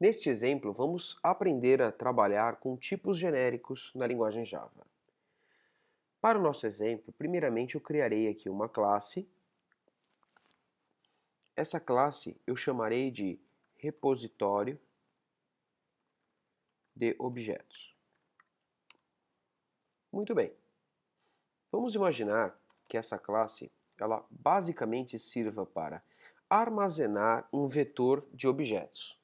Neste exemplo, vamos aprender a trabalhar com tipos genéricos na linguagem Java. Para o nosso exemplo, primeiramente eu criarei aqui uma classe. Essa classe eu chamarei de repositório de objetos. Muito bem. Vamos imaginar que essa classe, ela basicamente sirva para armazenar um vetor de objetos.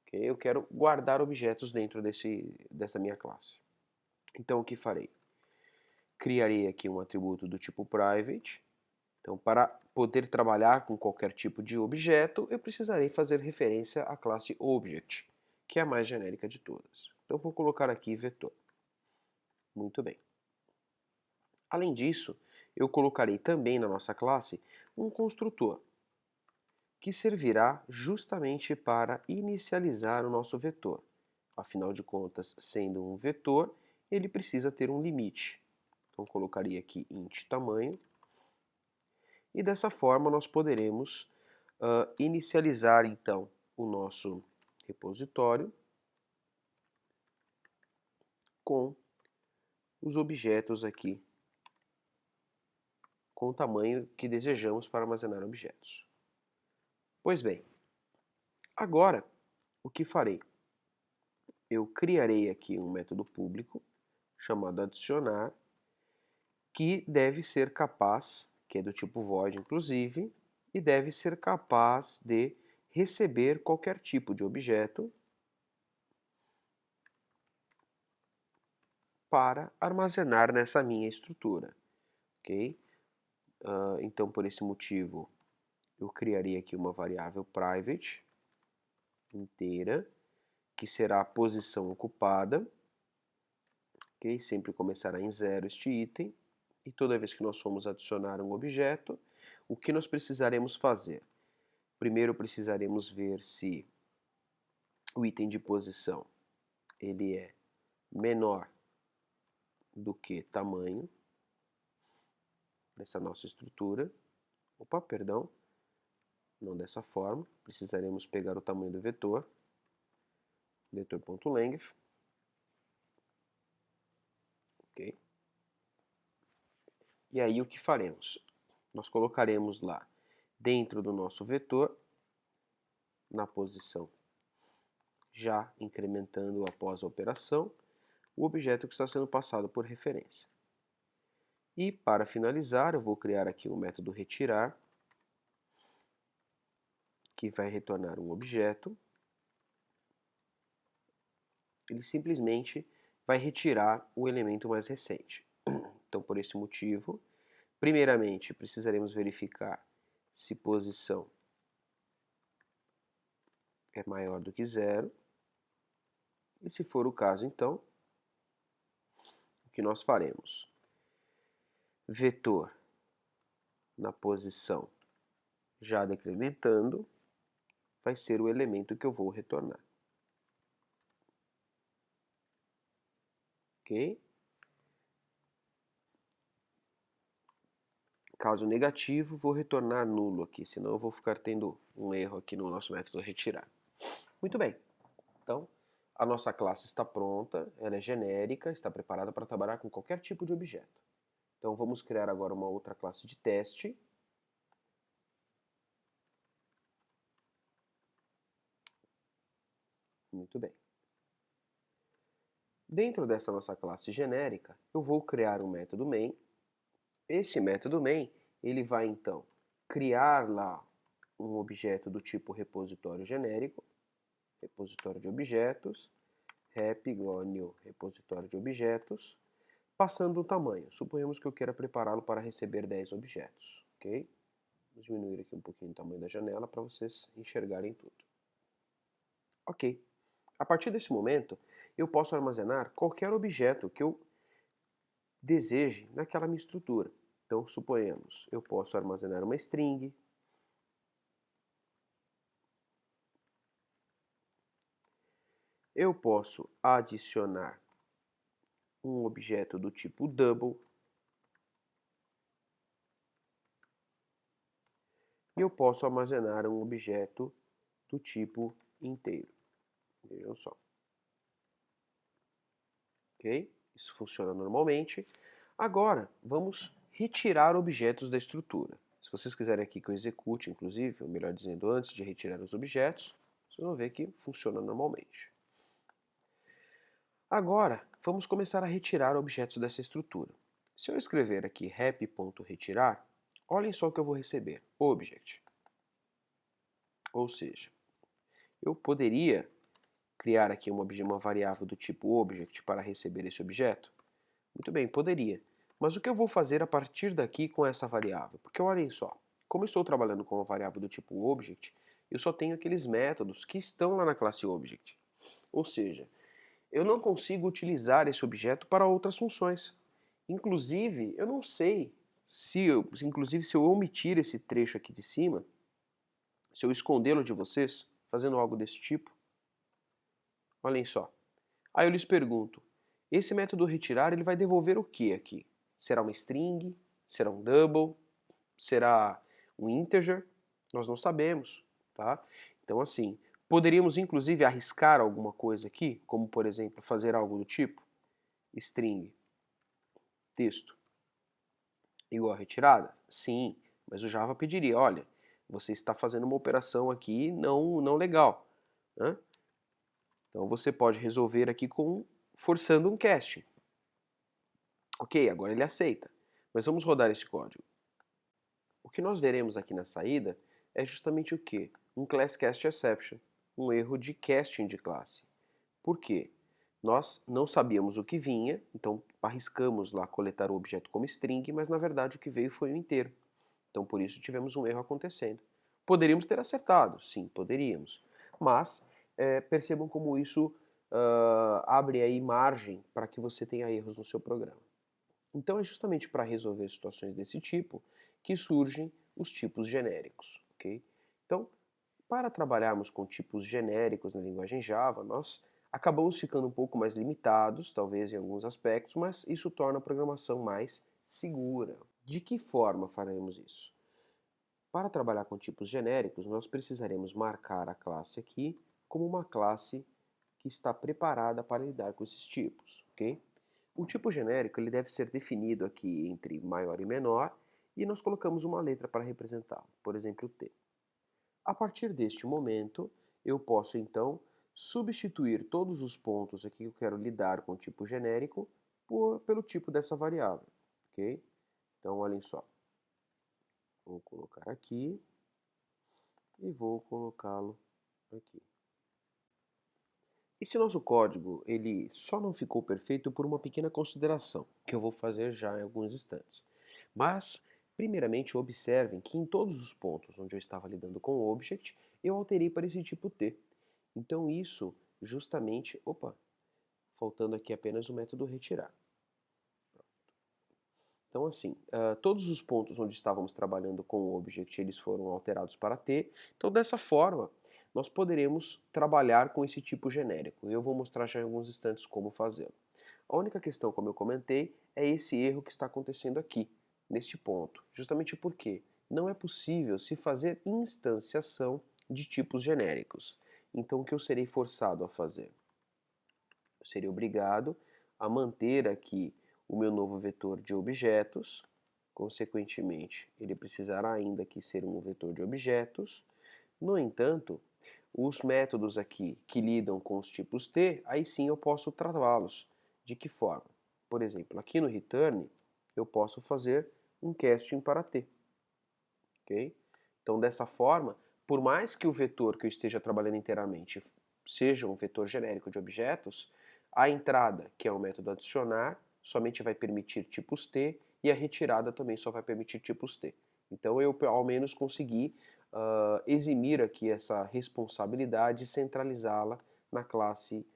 Okay? Eu quero guardar objetos dentro dessa minha classe. Então, o que farei? Criarei aqui um atributo do tipo private. Então, para poder trabalhar com qualquer tipo de objeto, eu precisarei fazer referência à classe Object, que é a mais genérica de todas. Então, vou colocar aqui vetor. Muito bem. Além disso, eu colocarei também na nossa classe um construtor, que servirá justamente para inicializar o nosso vetor. Afinal de contas, sendo um vetor, ele precisa ter um limite. Então, colocaria aqui int tamanho. E dessa forma nós poderemos inicializar então o nosso repositório com os objetos aqui com o tamanho que desejamos para armazenar objetos. Pois bem, agora o que farei? Eu criarei aqui um método público chamado adicionar, que deve ser capaz, que é do tipo void inclusive, e deve ser capaz de receber qualquer tipo de objeto para armazenar nessa minha estrutura, ok? Então, por esse motivo, eu criaria aqui uma variável private inteira, que será a posição ocupada, ok? Sempre começará em 0 este item, e toda vez que nós formos adicionar um objeto, o que nós precisaremos fazer? Primeiro precisaremos ver se o item de posição ele é menor do que tamanho dessa nossa estrutura. Opa, perdão, não dessa forma. Precisaremos pegar o tamanho do vetor, vetor.length, ok? E aí o que faremos? Nós colocaremos lá dentro do nosso vetor, na posição já incrementando após a operação, o objeto que está sendo passado por referência. E para finalizar, eu vou criar aqui o método retirar, que vai retornar um objeto. Ele simplesmente vai retirar o elemento mais recente. Então, por esse motivo, primeiramente precisaremos verificar se posição é maior do que 0. E se for o caso, então, o que nós faremos? Vetor na posição já decrementando vai ser o elemento que eu vou retornar. Ok? Caso negativo, vou retornar nulo aqui, senão eu vou ficar tendo um erro aqui no nosso método retirar. Muito bem. Então, a nossa classe está pronta, ela é genérica, está preparada para trabalhar com qualquer tipo de objeto. Então, vamos criar agora uma outra classe de teste. Muito bem. Dentro dessa nossa classe genérica, eu vou criar um método main. Esse método main, ele vai então criar lá um objeto do tipo repositório genérico, repositório de objetos, rep igual a new repositório de objetos, passando o tamanho. Suponhamos que eu queira prepará-lo para receber 10 objetos, ok? Vamos diminuir aqui um pouquinho o tamanho da janela para vocês enxergarem tudo. Ok. A partir desse momento, eu posso armazenar qualquer objeto que eu deseje naquela minha estrutura. Então, suponhamos, eu posso armazenar uma string, eu posso adicionar um objeto do tipo double, e eu posso armazenar um objeto do tipo inteiro. Vejam só. Ok? Isso funciona normalmente. Agora, vamos retirar objetos da estrutura. Se vocês quiserem aqui que eu execute, inclusive, ou melhor dizendo, antes de retirar os objetos, vocês vão ver que funciona normalmente. Agora, vamos começar a retirar objetos dessa estrutura. Se eu escrever aqui rep.retirar, olhem só o que eu vou receber, object. Ou seja, eu poderia criar aqui uma variável do tipo object para receber esse objeto? Muito bem, poderia. Mas o que eu vou fazer a partir daqui com essa variável? Porque olhem só, como eu estou trabalhando com uma variável do tipo object, eu só tenho aqueles métodos que estão lá na classe object. Ou seja, eu não consigo utilizar esse objeto para outras funções. Inclusive, eu não sei se eu omitir esse trecho aqui de cima, se eu escondê-lo de vocês, fazendo algo desse tipo, olhem só. Aí eu lhes pergunto, esse método retirar ele vai devolver o que aqui? Será uma string? Será um double? Será um integer? Nós não sabemos, tá? Então assim, poderíamos inclusive arriscar alguma coisa aqui, como por exemplo fazer algo do tipo string texto igual a retirada? Sim, mas o Java pediria, olha, você está fazendo uma operação aqui não legal, né? Então você pode resolver aqui forçando um casting. Ok, agora ele aceita. Mas vamos rodar esse código. O que nós veremos aqui na saída é justamente o quê? Um class cast exception, um erro de casting de classe. Por quê? Nós não sabíamos o que vinha, então arriscamos lá coletar o objeto como string, mas na verdade o que veio foi o inteiro. Então por isso tivemos um erro acontecendo. Poderíamos ter acertado? Sim, poderíamos. Mas percebam como isso abre aí margem para que você tenha erros no seu programa. Então é justamente para resolver situações desse tipo que surgem os tipos genéricos, ok? Então, para trabalharmos com tipos genéricos na linguagem Java, nós acabamos ficando um pouco mais limitados, talvez em alguns aspectos, mas isso torna a programação mais segura. De que forma faremos isso? Para trabalhar com tipos genéricos, nós precisaremos marcar a classe aqui como uma classe que está preparada para lidar com esses tipos, ok? O tipo genérico ele deve ser definido aqui entre maior e menor e nós colocamos uma letra para representá-lo, por exemplo, T. A partir deste momento, eu posso então substituir todos os pontos aqui que eu quero lidar com o tipo genérico pelo tipo dessa variável, ok? Então, olhem só. Vou colocar aqui e vou colocá-lo aqui. Esse nosso código, ele só não ficou perfeito por uma pequena consideração, que eu vou fazer já em alguns instantes. Mas, primeiramente, observem que em todos os pontos onde eu estava lidando com o object, eu alterei para esse tipo T. Então isso, justamente, faltando aqui apenas o método retirar. Então assim, todos os pontos onde estávamos trabalhando com o object, eles foram alterados para T. Então dessa forma, nós poderemos trabalhar com esse tipo genérico. Eu vou mostrar já em alguns instantes como fazê-lo. A única questão, como eu comentei, é esse erro que está acontecendo aqui, neste ponto. Justamente porque não é possível se fazer instanciação de tipos genéricos. Então o que eu serei forçado a fazer? Eu seria obrigado a manter aqui o meu novo vetor de objetos, consequentemente, ele precisará ainda aqui ser um vetor de objetos. No entanto, os métodos aqui que lidam com os tipos T, aí sim eu posso tratá-los. De que forma? Por exemplo, aqui no return, eu posso fazer um casting para T. Ok? Então, dessa forma, por mais que o vetor que eu esteja trabalhando inteiramente seja um vetor genérico de objetos, a entrada, que é o método adicionar, somente vai permitir tipos T e a retirada também só vai permitir tipos T. Então eu ao menos consegui eximir aqui essa responsabilidade e centralizá-la na classe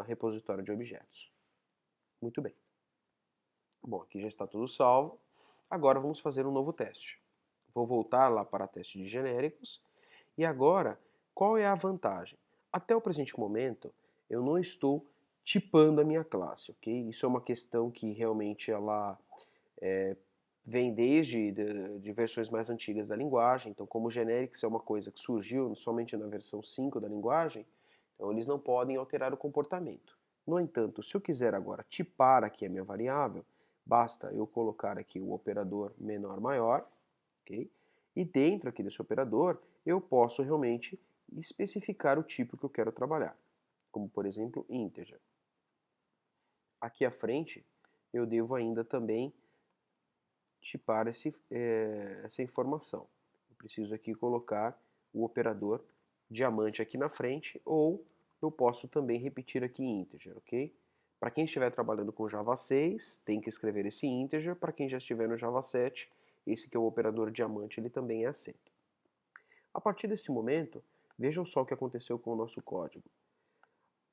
repositório de objetos. Muito bem. Bom, aqui já está tudo salvo. Agora vamos fazer um novo teste. Vou voltar lá para teste de genéricos. E agora, qual é a vantagem? Até o presente momento, eu não estou tipando a minha classe, ok? Isso é uma questão que realmente ela vem desde de versões mais antigas da linguagem. Então, como generics é uma coisa que surgiu somente na versão 5 da linguagem, Então, eles não podem alterar o comportamento. No entanto, se eu quiser agora tipar aqui a minha variável, basta eu colocar aqui o operador menor-maior, ok? E dentro aqui desse operador, eu posso realmente especificar o tipo que eu quero trabalhar, como por exemplo, integer. Aqui à frente, eu devo ainda também tipar essa informação. Eu preciso aqui colocar o operador diamante aqui na frente, ou eu posso também repetir aqui integer, ok? Para quem estiver trabalhando com Java 6, tem que escrever esse integer. Para quem já estiver no Java 7, esse que é o operador diamante, ele também é aceito. A partir desse momento, vejam só o que aconteceu com o nosso código.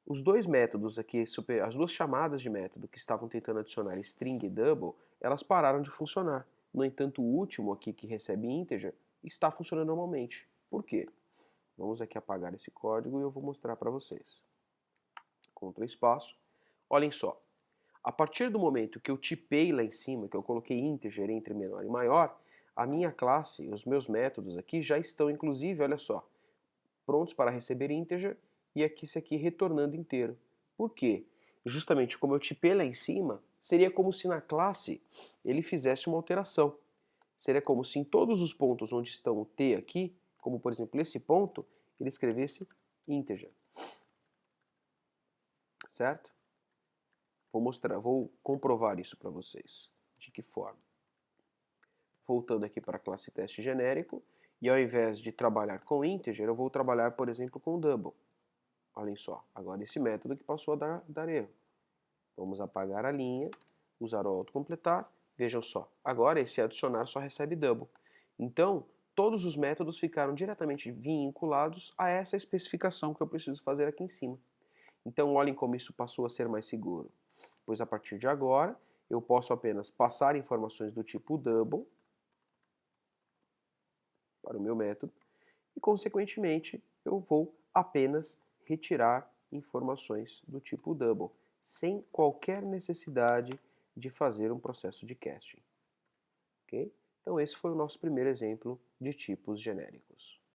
Os dois métodos aqui, as duas chamadas de método que estavam tentando adicionar string e double, elas pararam de funcionar. No entanto, o último aqui que recebe integer está funcionando normalmente. Por quê? Vamos aqui apagar esse código e eu vou mostrar para vocês. Ctrl espaço. Olhem só. A partir do momento que eu tipei lá em cima, que eu coloquei integer entre menor e maior, a minha classe, os meus métodos aqui já estão, inclusive, olha só, prontos para receber integer e aqui esse aqui retornando inteiro. Por quê? Justamente como eu tipei lá em cima, seria como se na classe ele fizesse uma alteração. Seria como se em todos os pontos onde estão o t aqui, como por exemplo esse ponto, ele escrevesse integer. Certo? Vou comprovar isso para vocês. De que forma? Voltando aqui para a classe teste genérico, e ao invés de trabalhar com integer, eu vou trabalhar, por exemplo, com double. Olhem só, agora esse método que passou a dar erro. Vamos apagar a linha, usar o autocompletar. Vejam só, agora esse adicionar só recebe double. Então, todos os métodos ficaram diretamente vinculados a essa especificação que eu preciso fazer aqui em cima. Então, olhem como isso passou a ser mais seguro. Pois a partir de agora, eu posso apenas passar informações do tipo double para o meu método e, consequentemente, eu vou apenas retirar informações do tipo double, sem qualquer necessidade de fazer um processo de casting. Okay? Então esse foi o nosso primeiro exemplo de tipos genéricos.